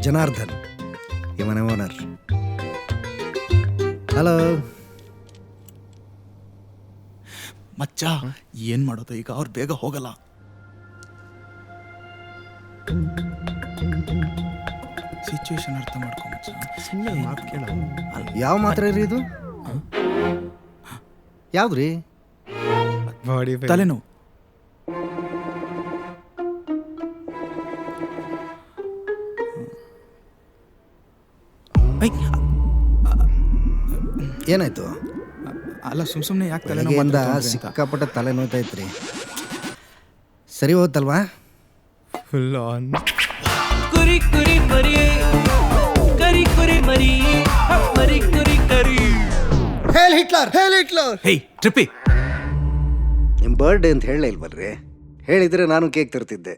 ಜನಾರ್ದನ್ ಇವನ owner. Hello ಮಚ್ಚ, ಏನ್ ಮಾಡೋದು ಈಗ? ಅವ್ರು ಬೇಗ ಹೋಗಲ್ಲ. ಸಿಚುವೇಶನ್ ಅರ್ಥ ಮಾಡ್ಕೊ ಮಚ್ಚ. ಸುಮ್ಮನೆ ಮಾತು ಕೇಳ. ಯಾವ ಮಾತ್ರೆ ರೀ ಇದು? ಯಾವ್ದ್ರಿ? ಬಾಡಿ ತಲೆನೋವು. ಏನಾಯ್ತು? ಅಲ್ಲ, ಸುಮ್ಮನೆ ಯಾಕೆ ಬೆಳಗ್ಗೆಯಿಂದ ತಲೆನೋವು? ಸಿಕ್ಕಾಪಟ್ಟೆ ತಲೆ ನೋಯ್ತೈತ್ರಿ. ಸರಿ ಹೋತಲ್ವಾ? Full on. ಕುರಿ ಕುರಿ ಮರಿ ಕರಿ ಕುರಿ ಮರಿ ಮರಿ ಕುರಿ ಕರಿ. ಹೇಲ್ ಹಿಟ್ಲರ್, ಹೇಲ್ ಹಿಟ್ಲರ್. ಹೇ ಟ್ರಿಪ್ಪಿ, ನಿಮ್ಮ ಬರ್ಡೇ ಅಂತ ಹೇಳಲೇ ಇಲ್ವಲ್ರಿ? ಹೇಳಿದ್ರೆ ನಾನು ಕೇಕ್ ತರ್ತಿದ್ದೆ.